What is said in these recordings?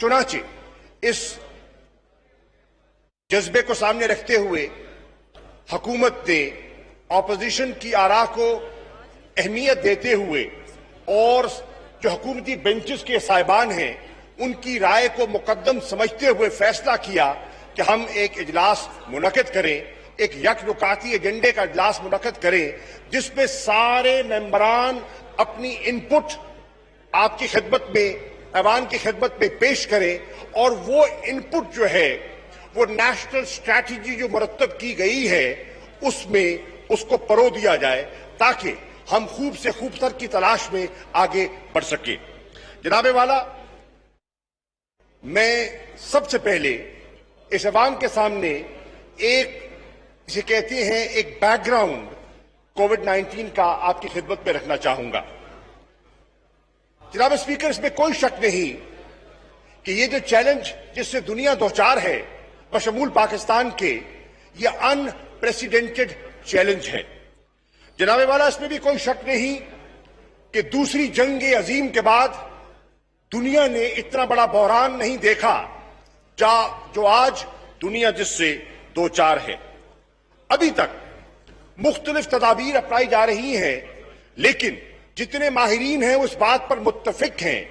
चुनाचे इस जज्बे को सामने रखते हुए हुकूमत ने ऑपोजिशन की आरा को अहमियत देते हुए और जो हुकूमती बेंचेस के साहिबान हैं उनकी राय को मुकद्दम समझते हुए फैसला किया कि हम एक इजलास मुनक्किद करें, एक यकनुकाती एजेंडे का इजलास मुनक्किद करें जिसमें सारे मेंबरान अपनी इनपुट आपकी खिदमत में, ऐवान की खिदमत में पेश करें और वो इनपुट जो है वो नेशनल स्ट्रैटेजी जो मुरत्तब की गई है उसमें उसको परो दिया जाए ताकि हम खूब से खूबतर की तलाश में आगे बढ़ सके। जनाबे वाला, मैं सबसे पहले इस ऐवान के सामने एक जिसे कहते हैं एक बैकग्राउंड कोविड-19 का आपकी खिदमत में रखना चाहूंगा। जनाब स्पीकर, इसमें कोई शक नहीं कि ये जो चैलेंज जिससे दुनिया दो चार है बशमूल पाकिस्तान के, ये अनप्रेसिडेंटेड चैलेंज है। जनाबे वाला, इसमें भी कोई शक नहीं कि दूसरी जंग अजीम के बाद दुनिया ने इतना बड़ा बहरान नहीं देखा जो आज दुनिया जिससे दो चार है। अभी तक मुख्तलिफ तदाबीर अपनाई जा रही हैं, लेकिन जितने माहिरीन हैं वो इस बात पर मुत्तफिक हैं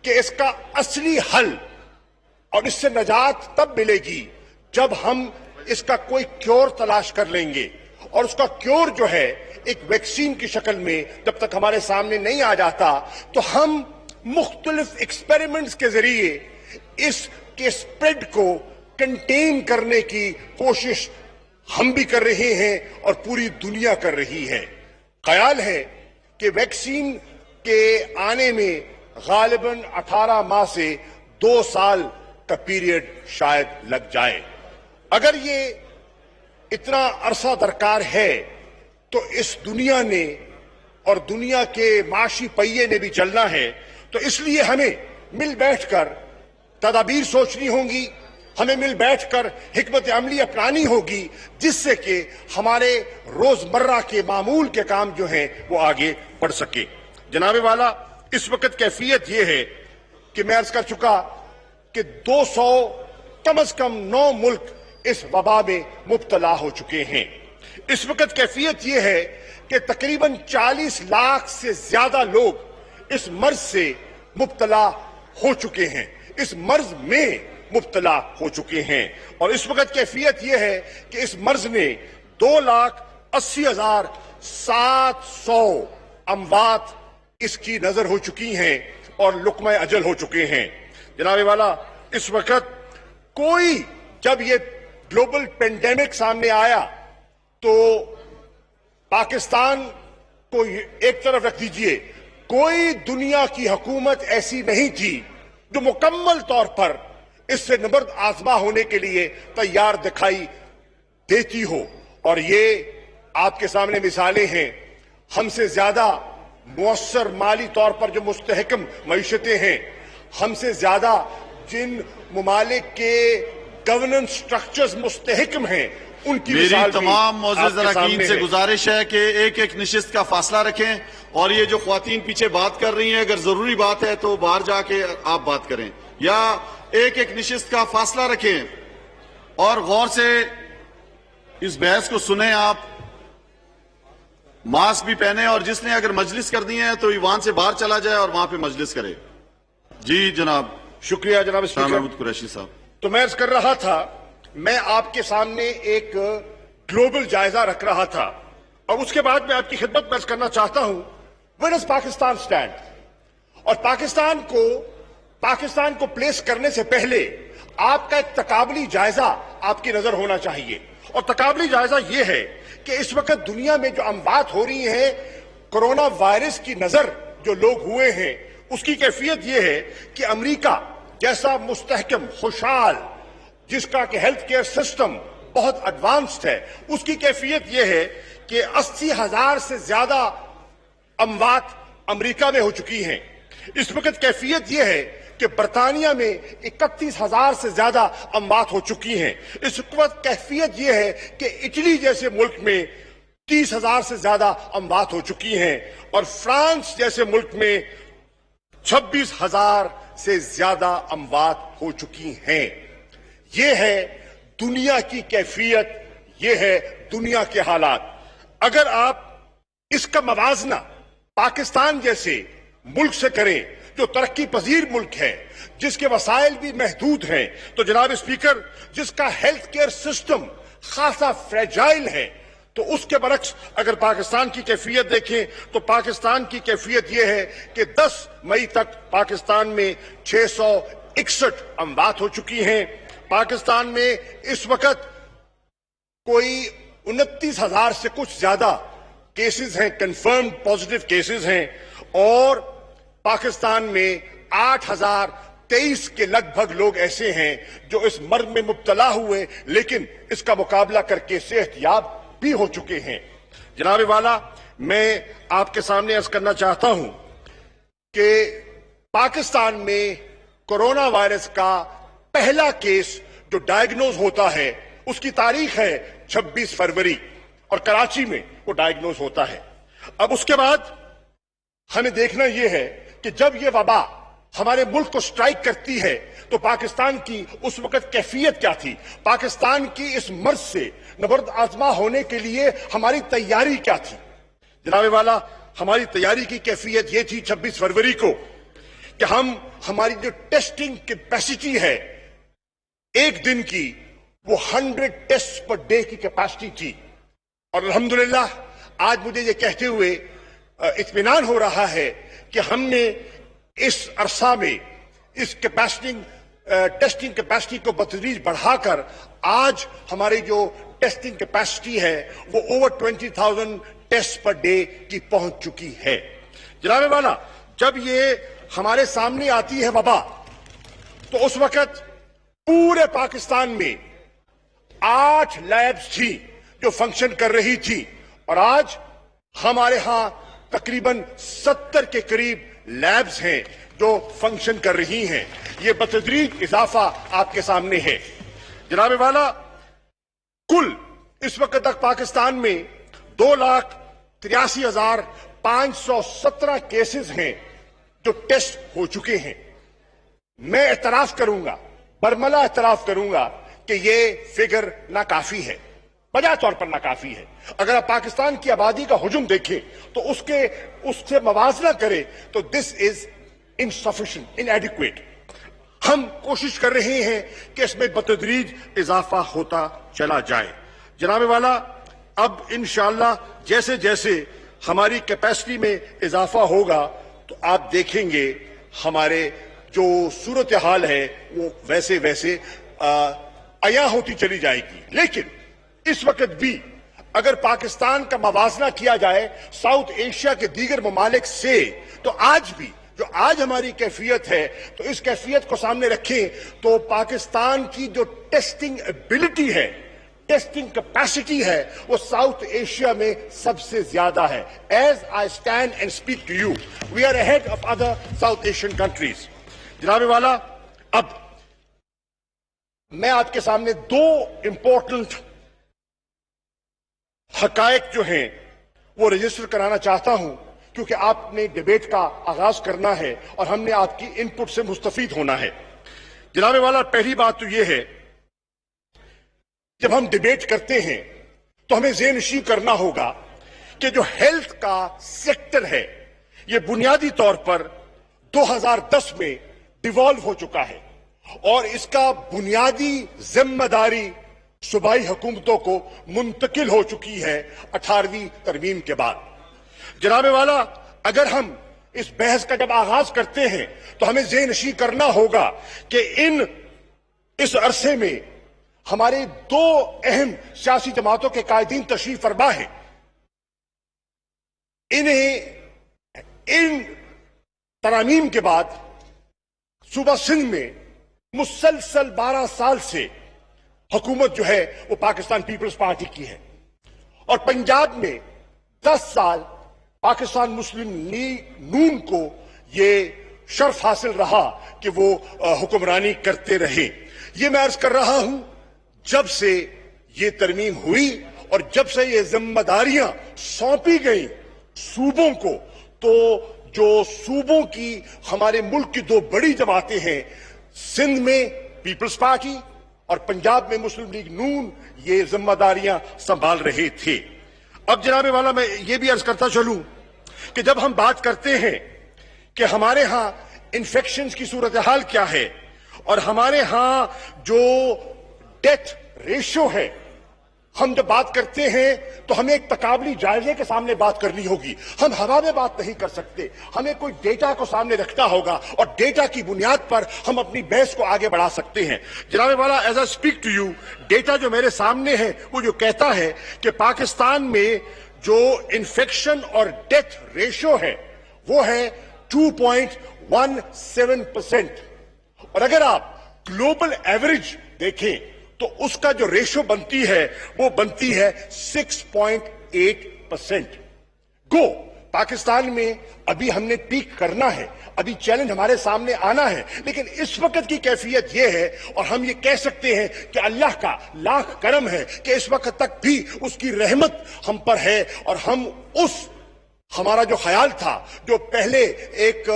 कि इसका असली हल और इससे नजात तब मिलेगी जब हम इसका कोई क्योर तलाश कर लेंगे, और उसका क्योर जो है एक वैक्सीन की शक्ल में जब तक हमारे सामने नहीं आ जाता तो हम मुख्तलिफ एक्सपेरिमेंट्स के जरिए इसके स्प्रेड को कंटेन करने की कोशिश हम भी कर रहे हैं और पूरी दुनिया कर रही है। ख्याल है कि वैक्सीन के आने में गालिबन 18 माह से 2 साल का पीरियड शायद लग जाए। अगर ये इतना अरसा दरकार है तो इस दुनिया ने और दुनिया के माशी पहिए ने भी चलना है, तो इसलिए हमें मिल बैठकर तदाबीर सोचनी होंगी, हमें मिल बैठकर हिकमत अमली अपनानी होगी जिससे कि हमारे रोजमर्रा के मामूल के काम जो हैं वो आगे बढ़ सके। जनाबे वाला, इस वक्त कैफियत ये है कि मैं अर्ज कर चुका कि 200 कम से कम 9 मुल्क इस वबा में मुब्तला हो चुके हैं। इस वक्त कैफियत ये है कि तकरीबन 40 लाख से ज्यादा लोग इस मर्ज से मुब्तला हो चुके हैं, इस मर्ज में मुब्तला हो चुके हैं। और इस वक्त कैफियत यह है कि इस मर्ज ने 2,80,700 अमवात इसकी नजर हो चुकी हैं और लुक्मा अजल हो चुके हैं। जनाबे वाला, इस वक्त कोई, जब ये ग्लोबल पेंडेमिक सामने आया तो पाकिस्तान को एक तरफ रख दीजिए, कोई दुनिया की हुकूमत ऐसी नहीं थी जो मुकम्मल तौर पर इससे नबर्द आजमा होने के लिए तैयार दिखाई देती हो। और ये आपके सामने मिसालें हैं। हमसे ज्यादा मुअस्सर माली तौर पर जो मुस्तहकम मईशतें हैं, हमसे ज्यादा जिन मुमालिक के गवर्नेंस स्ट्रक्चर्स मुस्तहकम हैं, उनकी मेरी तमाम मौजूद अरकान से गुजारिश है कि एक एक निशिस्त का फासला रखें, और ये जो ख्वातीन पीछे बात कर रही हैं, अगर जरूरी बात है तो बाहर जाके आप बात करें, या एक एक निशिस्त का फासला रखें और गौर से इस बहस को सुने। आप मास्क भी पहने, और जिसने अगर मजलिस करनी है तो ईवान से बाहर चला जाए और वहां पे मजलिस करे। जी जनाब। शुक्रिया जनाब स्पीकर। कुरैशी साहब, तो मैं अर्ज कर रहा था, मैं आपके सामने एक ग्लोबल जायजा रख रहा था और उसके बाद मैं आपकी खिदमत में अर्ज करना चाहता हूं, वेयर डज पाकिस्तान स्टैंड। और पाकिस्तान को प्लेस करने से पहले आपका एक तकाबली जायजा आपकी नजर होना चाहिए। और तकाबली जायजा यह है कि इस वक्त दुनिया में जो अमवात हो रही है कोरोना वायरस की नजर जो लोग हुए हैं, उसकी कैफियत यह है कि अमेरिका जैसा मुस्तहकम खुशहाल, जिसका कि हेल्थ केयर सिस्टम बहुत एडवांस्ड है, उसकी कैफियत यह है कि 80,000 से ज्यादा अमवात अमेरिका में हो चुकी हैं। इस वक्त कैफियत यह है कि बरतानिया में 31,000 से ज्यादा अमवात हो चुकी हैं। इस वक्त कैफियत यह है कि इटली जैसे मुल्क में 30,000 से ज्यादा अमवात हो चुकी हैं और फ्रांस जैसे मुल्क में 26,000 سے زیادہ اموات ہو چکی ہیں۔ یہ ہے دنیا کی کیفیت، یہ ہے دنیا کے حالات۔ اگر آپ اس کا موازنہ پاکستان جیسے ملک سے کریں جو ترقی پذیر ملک ہے، جس کے وسائل بھی محدود ہیں، تو جناب اسپیکر، جس کا ہیلتھ کیئر سسٹم خاصا فریجائل ہے، تو اس کے برعکس اگر پاکستان کی کیفیت دیکھیں تو پاکستان کی کیفیت یہ ہے کہ 10 مئی تک پاکستان میں 661 اموات ہو چکی ہیں۔ پاکستان میں اس وقت کوئی 29,000 سے کچھ زیادہ کیسز ہیں، کنفرمڈ پازیٹیو کیسز ہیں، اور پاکستان میں 8,023 کے لگ بھگ لوگ ایسے ہیں جو اس مرض میں مبتلا ہوئے لیکن اس کا مقابلہ کر کے صحت یاب بھی ہو چکے ہیں۔ جناب والا، میں آپ کے سامنے عرض کرنا چاہتا ہوں کہ پاکستان میں کورونا وائرس کا پہلا کیس جو ڈائیگنوز ہوتا ہے اس کی تاریخ ہے 26 فروری، اور کراچی میں وہ ڈائیگنوز ہوتا ہے۔ اب اس کے بعد ہمیں دیکھنا یہ ہے کہ جب یہ وبا ہمارے ملک کو سٹرائک کرتی ہے تو پاکستان کی اس وقت کیفیت کیا تھی، پاکستان کی اس مرض سے نبرد آزما ہونے کے لیے ہماری تیاری کیا تھی۔ جناب والا، ہماری تیاری کی کیفیت یہ تھی 26 فروری کو کہ ہماری جو ٹیسٹنگ کیپیسٹی ہے ایک دن کی، وہ 100 ٹیسٹ پر ڈے کی کیپیسٹی تھی، اور الحمدللہ آج مجھے یہ کہتے ہوئے اطمینان ہو رہا ہے کہ ہم نے اس عرصہ میں اس ٹیسٹنگ کیپیسٹی کو بتدریج بڑھا کر آج ہماری جو ٹیسٹنگ کیپیسٹی ہے وہ اوور 20,000 ٹیسٹ پر ڈے کی پہنچ چکی ہے۔ جناب والا، جب یہ ہمارے سامنے آتی ہے وبا، تو اس وقت پورے پاکستان میں 8 لیبز تھی جو فنکشن کر رہی تھی، اور آج ہمارے ہاں تقریباً 70 کے قریب لیبز ہیں جو فنکشن کر رہی ہیں۔ یہ بتدریج اضافہ آپ کے سامنے ہے۔ جناب والا، کل اس وقت تک پاکستان میں 2,83,517 کیسز ہیں جو ٹیسٹ ہو چکے ہیں۔ میں اعتراف کروں گا، برملا اعتراف کروں گا کہ یہ فگر ناکافی ہے، بجا طور پر ناکافی ہے۔ اگر آپ پاکستان کی آبادی کا حجم دیکھیں تو اس سے موازنہ کریں تو دس از انسفیشینٹ، انایڈیکویٹ۔ ہم کوشش کر رہے ہیں کہ اس میں بتدریج اضافہ ہوتا چلا جائے۔ جناب والا، اب انشاءاللہ جیسے جیسے ہماری کیپیسٹی میں اضافہ ہوگا تو آپ دیکھیں گے ہمارے جو صورتحال ہے وہ ویسے ویسے عیاں ہوتی چلی جائے گی۔ لیکن اس وقت بھی اگر پاکستان کا موازنہ کیا جائے ساؤتھ ایشیا کے دیگر ممالک سے، تو آج بھی جو آج ہماری کیفیت ہے تو اس کیفیت کو سامنے رکھیں تو پاکستان کی جو ٹیسٹنگ ایبلٹی ہے، ٹیسٹنگ کیپیسٹی ہے، وہ ساؤتھ ایشیا میں سب سے زیادہ ہے۔ As I stand and speak to you, we are ahead of other South Asian countries. جناب والا، اب میں آپ کے سامنے 2 امپورٹنٹ حقائق جو ہیں وہ رجسٹر کرانا چاہتا ہوں، کیونکہ آپ نے ڈیبیٹ کا آغاز کرنا ہے اور ہم نے آپ کی ان پٹ سے مستفید ہونا ہے۔ جناب والا، پہلی بات تو یہ ہے، جب ہم ڈیبیٹ کرتے ہیں تو ہمیں ذہن نشین کرنا ہوگا کہ جو ہیلتھ کا سیکٹر ہے یہ بنیادی طور پر 2010 میں ڈیوالو ہو چکا ہے، اور اس کا بنیادی ذمہ داری صوبائی حکومتوں کو منتقل ہو چکی ہے 18ویں ترمیم کے بعد۔ جناب والا، اگر ہم اس بحث کا جب آغاز کرتے ہیں تو ہمیں ذہن نشین کرنا ہوگا کہ اس عرصے میں ہمارے 2 اہم سیاسی جماعتوں کے قائدین تشریف فرما ہیں۔ ان ترامیم کے بعد صوبہ سندھ میں مسلسل 12 سال سے حکومت جو ہے وہ پاکستان پیپلز پارٹی کی ہے، اور پنجاب میں 10 سال پاکستان مسلم لیگ نون کو یہ شرف حاصل رہا کہ وہ حکمرانی کرتے رہے۔ یہ میں عرض کر رہا ہوں، جب سے یہ ترمیم ہوئی اور جب سے یہ ذمہ داریاں سونپی گئیں صوبوں کو، تو جو صوبوں کی ہمارے ملک کی دو بڑی جماعتیں ہیں، سندھ میں پیپلز پارٹی اور پنجاب میں مسلم لیگ نون، یہ ذمہ داریاں سنبھال رہے تھے۔ اب جناب والا میں یہ بھی عرض کرتا چلوں کہ جب ہم بات کرتے ہیں کہ ہمارے ہاں انفیکشنز کی صورتحال کیا ہے اور ہمارے ہاں جو ڈیتھ ریشو ہے، ہم جب بات کرتے ہیں تو ہمیں ایک تقابلی جائزے کے سامنے بات کرنی ہوگی۔ ہم ہوا میں بات نہیں کر سکتے، ہمیں کوئی ڈیٹا کو سامنے رکھنا ہوگا اور ڈیٹا کی بنیاد پر ہم اپنی بحث کو آگے بڑھا سکتے ہیں۔ جناب والا، as I speak to you, data جو میرے سامنے ہے وہ جو کہتا ہے کہ پاکستان میں جو انفیکشن اور ڈیتھ ریشو ہے وہ ہے 2.17%، اور اگر آپ گلوبل ایوریج دیکھیں تو اس کا جو ریشو بنتی ہے وہ بنتی ہے 6.8%۔ گو پاکستان میں ابھی ہم نے پیک کرنا ہے، ابھی چیلنج ہمارے سامنے آنا ہے، لیکن اس وقت کی کیفیت یہ ہے اور ہم یہ کہہ سکتے ہیں کہ اللہ کا لاکھ کرم ہے کہ اس وقت تک بھی اس کی رحمت ہم پر ہے، اور ہم ہمارا جو خیال تھا، جو پہلے ایک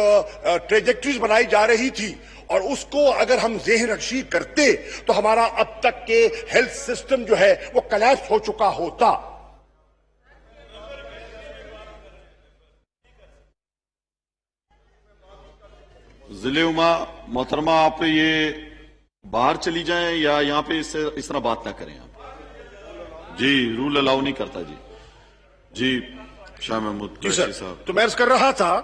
ٹریجیکٹریز بنائی جا رہی تھی، اور اس کو اگر ہم ذہن نشین کرتے تو ہمارا اب تک کے ہیلتھ سسٹم جو ہے وہ کلیپس ہو چکا ہوتا۔ ضلع عما محترمہ، آپ یہ باہر چلی جائیں یا یہاں پہ اس طرح بات نہ کریں آپ؟ جی، رول الاؤ نہیں کرتا۔ جی شاہ محمود قریشی صاحب۔ تو میں عرض کر رہا تھا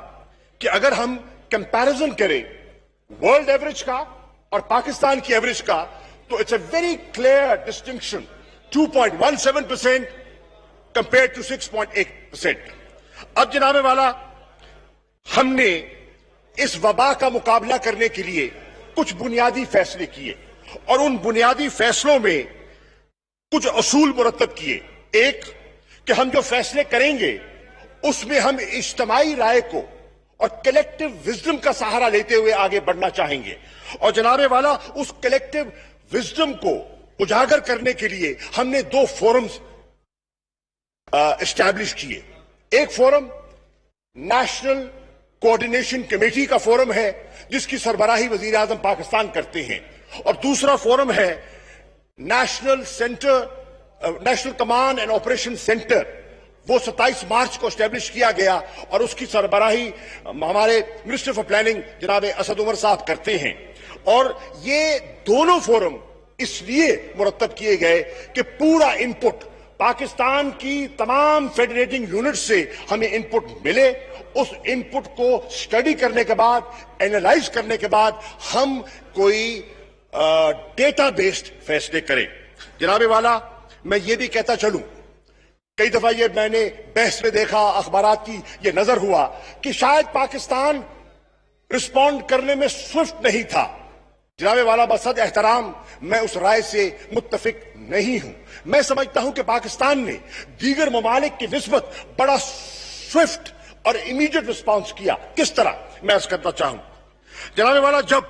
کہ اگر ہم کمپیرزن کریں ورلڈ ایوریج کا اور پاکستان کی ایوریج کا تو it's a very clear distinction, 2.17% compare to 6.8%۔ اب جناب والا، ہم نے اس وبا کا مقابلہ کرنے کے لیے کچھ بنیادی فیصلے کیے، اور ان بنیادی فیصلوں میں کچھ اصول مرتب کیے۔ ایک کہ ہم جو فیصلے کریں گے اس میں ہم اجتماعی رائے کو اور کلیکٹیو وزڈم کا سہارا لیتے ہوئے آگے بڑھنا چاہیں گے، اور جناب والا اس کلیکٹیو وزڈم کو اجاگر کرنے کے لیے ہم نے دو فورمز اسٹیبلش کیے۔ ایک فورم نیشنل کوآرڈینیشن کمیٹی کا فورم ہے جس کی سربراہی وزیر اعظم پاکستان کرتے ہیں، اور دوسرا فورم ہے national command and operation centre, وہ 27 مارچ کو اسٹیبلش کیا گیا اور اس کی سربراہی ہمارے منسٹر فار پلاننگ جناب اسد عمر صاحب کرتے ہیں۔ اور یہ دونوں فورم اس لیے مرتب کیے گئے کہ پورا انپٹ پاکستان کی تمام فیڈریٹنگ یونٹ سے ہمیں انپٹ ملے، اس انپٹ کو اسٹڈی کرنے کے بعد، اینالائز کرنے کے بعد ہم کوئی ڈیٹا بیسڈ فیصلے کریں۔ جناب والا، میں یہ بھی کہتا چلوں، کئی دفعہ یہ میں نے بحث میں دیکھا، اخبارات کی یہ نظر ہوا کہ شاید پاکستان رسپونڈ کرنے میں سوفٹ نہیں تھا۔ جناب والا، بصد احترام میں اس رائے سے متفق نہیں ہوں۔ میں سمجھتا ہوں کہ پاکستان نے دیگر ممالک کی نسبت بڑا سوفٹ اور امیڈیٹ رسپانس کیا۔ کس طرح؟ میں عرض کرنا چاہوں، جناب والا، جب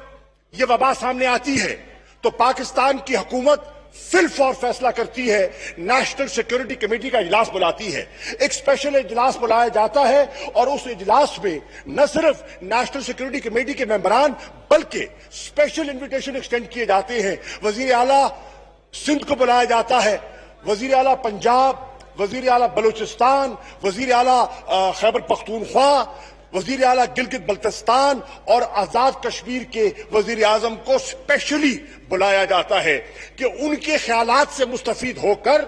یہ وبا سامنے آتی ہے تو پاکستان کی حکومت فی الفور فیصلہ کرتی ہے، نیشنل سیکورٹی کمیٹی کا اجلاس بلاتی ہے، ایک اسپیشل اجلاس بلایا جاتا ہے، اور اس اجلاس میں نہ صرف نیشنل سیکورٹی کمیٹی کے ممبران بلکہ اسپیشل انویٹیشن ایکسٹینڈ کیے جاتے ہیں۔ وزیر اعلیٰ سندھ کو بلایا جاتا ہے، وزیر اعلیٰ پنجاب، وزیر اعلیٰ بلوچستان، وزیر اعلیٰ خیبر پختونخوا، وزیر اعلیٰ گلگت بلتستان اور آزاد کشمیر کے وزیر اعظم کو اسپیشلی بلایا جاتا ہے کہ ان کے خیالات سے مستفید ہو کر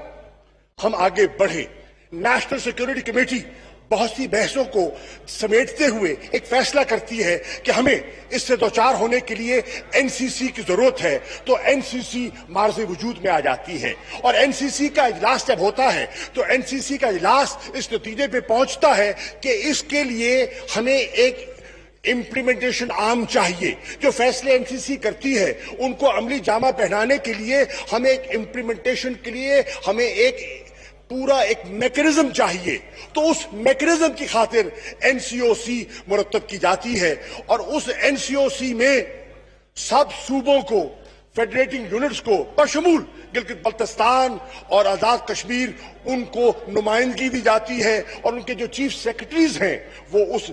ہم آگے بڑھیں۔ نیشنل سیکورٹی کمیٹی بہت سی بحثوں کو سمیٹتے ہوئے ایک فیصلہ کرتی ہے کہ ہمیں اس سے دوچار ہونے کے لیے این سی سی کی ضرورت ہے، تو این سی سی معرض وجود میں آ جاتی ہے، اور این سی سی کا اجلاس جب ہوتا ہے تو این سی سی کا اجلاس اس نتیجے پہ پہنچتا ہے کہ اس کے لیے ہمیں ایک امپلیمنٹیشن عام چاہیے۔ جو فیصلے این سی سی کرتی ہے ان کو عملی جامہ پہنانے کے لیے ہمیں ایک امپلیمنٹیشن کے لیے ہمیں ایک پورا ایک میکنزم چاہیے، تو اس میکنزم کی خاطر این سی او سی مرتب کی جاتی ہے، اور اس این سی او سی میں سب صوبوں کو फेडरेटिंग यूनिट्स को बशमूल गिलगित बल्तिस्तान और आजाद कश्मीर उनको नुमाइंदगी दी जाती है और उनके जो चीफ सेक्रेटरीज हैं वो उस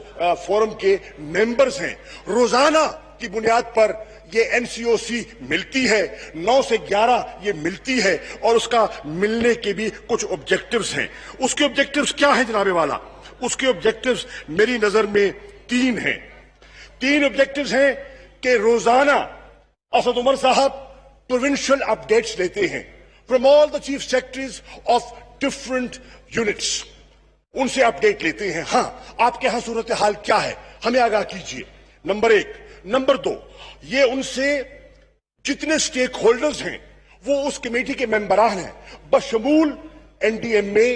फोरम के मेंबर्स हैं। रोजाना की बुनियाद पर ये एनसीओसी मिलती है, 9 से 11 ये मिलती है और उसका मिलने के भी कुछ ऑब्जेक्टिव्स हैं। उसके ऑब्जेक्टिव्स क्या है जनाबे वाला? उसके ऑब्जेक्टिव्स मेरी नजर में 3 हैं। 3 ऑब्जेक्टिव्स हैं कि रोजाना असद उमर साहब प्रोविंशियल अपडेट्स लेते हैं from all the chief secretaries of different units, उनसे अपडेट लेते हैं। हाँ, आपके यहां सूरत हाल क्या है हमें आगाह कीजिए, नंबर 1। नंबर 2, ये उनसे जितने स्टेक होल्डर्स हैं वो उस कमेटी के मेंबरान हैं, बशमूल एनडीएमए,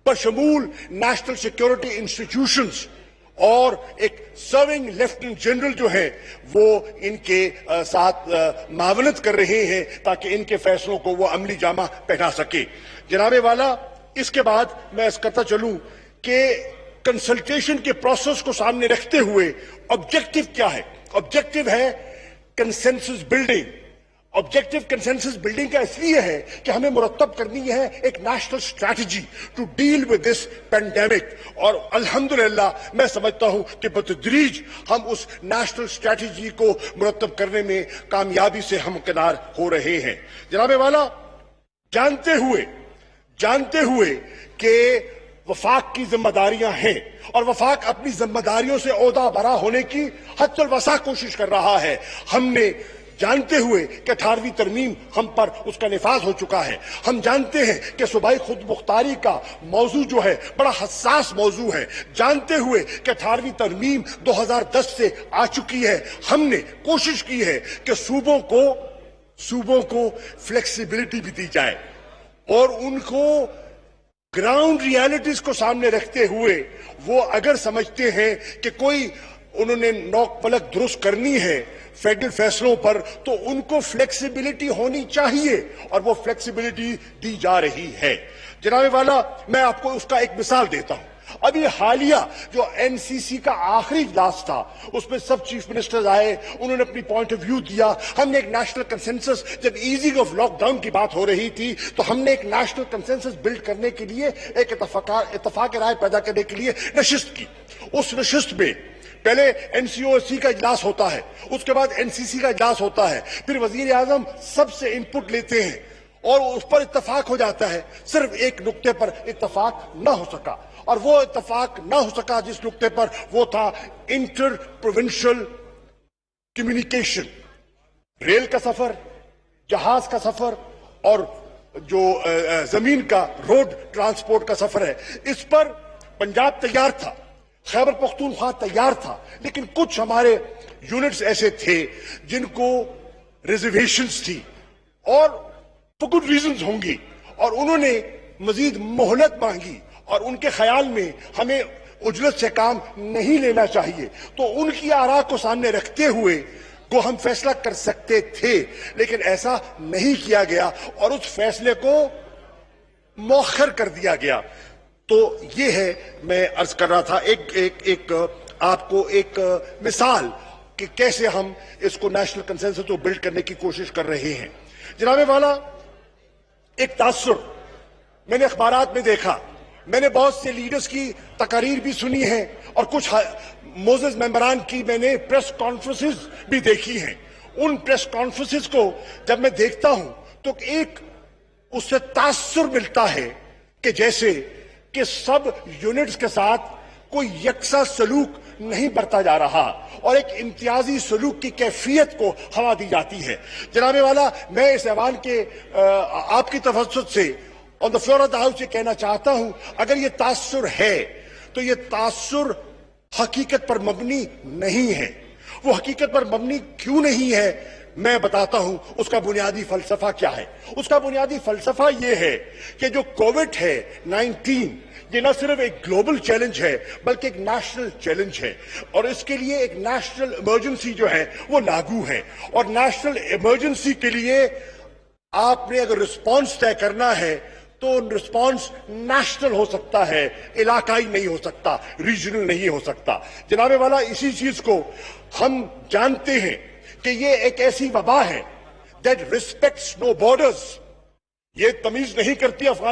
बशमूल नेशनल सिक्योरिटी इंस्टीट्यूशंस और एक सर्विंग लेफ्टिनेंट जनरल जो है वो इनके साथ मावनत कर रहे हैं ताकि इनके फैसलों को वो अमली जामा पहना सके। जनाबे वाला, इसके बाद मैं करता चलूं कि कंसल्टेशन के प्रोसेस को सामने रखते हुए ऑब्जेक्टिव क्या है? ऑब्जेक्टिव है consensus building. Objective consensus building का इसलिए है कि हमें मुरत्तब करनी है एक national strategy to deal with this pandemic, और अल्हम्दुलिल्लाह मैं समझता हूं कि बतदरीज हम उस नेशनल स्ट्रैटेजी को मुरत्तब करने में कामयाबी से हमकिनार हो रहे हैं। जनाबे वाला, जानते हुए कि वफाक की जिम्मेदारियां हैं और वफाक अपनी जिम्मेदारियों से ओहदा बरा होने की हद्दुल वसा कोशिश कर रहा है, हमने जानते हुए कि 18वीं तरमीम हम पर उसका निफाज हो चुका है, हम जानते हैं कि सूबाई खुद मुख्तारी का मौजू जो है बड़ा हसास मौजू है, जानते हुए कि 18वीं तरमीम 2010 से आ चुकी है, हमने कोशिश की है कि सूबों को फ्लेक्सिबिलिटी भी दी जाए और उनको ग्राउंड रियलिटीज को सामने रखते हुए वो अगर समझते हैं कि कोई उन्होंने नोक पलक दुरुस्त करनी है फेडरल फैसलों पर तो उनको फ्लेक्सिबिलिटी होनी चाहिए और वो फ्लेक्सिबिलिटी दी जा रही है। जनाबे वाला, मैं आपको उसका एक मिसाल देता हूं। अभी हालिया जो एनसीसी का आखिरी इजलास था उसमें सब चीफ मिनिस्टर्स आए, उन्होंने अपनी पॉइंट ऑफ व्यू दिया। हमने एक नेशनल कंसेंसस, जब ईजिंग ऑफ लॉकडाउन की बात हो रही थी तो हमने एक नेशनल कंसेंसस बिल्ड करने के लिए एक इत्तफाक राय पैदा करने के लिए नशिस्त की। उस नशिस्त में पहले एनसीओसी का इजलास होता है, उसके बाद एनसीसी का इजलास होता है, फिर वजीर आजम सबसे इनपुट लेते हैं और उस पर इत्तफाक हो जाता है। सिर्फ एक नुक्ते पर इत्तफाक ना हो सका और वो इत्तफाक ना हो सका जिस नुक्ते पर वो था इंटर प्रोविंशियल कम्युनिकेशन, रेल का सफर, जहाज का सफर और जो जमीन का रोड ट्रांसपोर्ट का सफर है। इस पर पंजाब तैयार था, खैबर पख्तूनख्वा तैयार था, लेकिन कुछ हमारे यूनिट्स ऐसे थे जिनको रिजर्वेशंस थी और फॉर गुड रीजंस होंगी और उन्होंने मजीद मोहलत मांगी और उनके ख्याल में हमें उजलत से काम नहीं लेना चाहिए, तो उनकी आरा को सामने रखते हुए को हम फैसला कर सकते थे, लेकिन ऐसा नहीं किया गया और उस फैसले को मौखर कर दिया गया। तो ये है, मैं अर्ज कर रहा था आपको एक मिसाल कि कैसे हम इसको नेशनल कंसेंसस को बिल्ड करने की कोशिश कर रहे हैं। जनाबे वाला, एक तासुर मैंने अखबारात में देखा, मैंने बहुत से लीडर्स की तकारीर भी सुनी है और कुछ मोज़ेज़ मेंबरान की मैंने प्रेस कॉन्फ्रेंसेस भी देखी हैं। उन प्रेस कॉन्फ्रेंसेस को जब मैं देखता हूं तो एक उससे तासुर मिलता है कि जैसे कि सब यूनिट्स के साथ कोई यकसा सलूक नहीं बरता जा रहा और एक इम्तियाजी सलूक की कैफियत को हवा दी जाती है। जनाबे वाला, मैं इस ऐवान के आपकी तवज्जुह से on the floor of the house ये कहना चाहता हूं, अगर ये तासुर है तो ये तासुर हकीकत पर मबनी नहीं है। वो हकीकत पर मबनी क्यों नहीं है, मैं बताता हूं उसका बुनियादी फलसफा क्या है। उसका बुनियादी फलसफा यह है कि जो कोविड है 19, ये न सिर्फ एक ग्लोबल चैलेंज है बल्कि एक नेशनल चैलेंज है और इसके लिए एक नेशनल इमरजेंसी जो है वो लागू है और नेशनल इमरजेंसी के लिए आपने अगर रिस्पॉन्स तय करना है तो रिस्पॉन्स नेशनल हो सकता है, इलाकाई नहीं हो सकता, रीजनल नहीं हो सकता। जनाबे वाला, इसी चीज को हम जानते हैं कि ये एक ऐसी वबा है that respects no borders. یہ تمیز نہیں کرتی افغان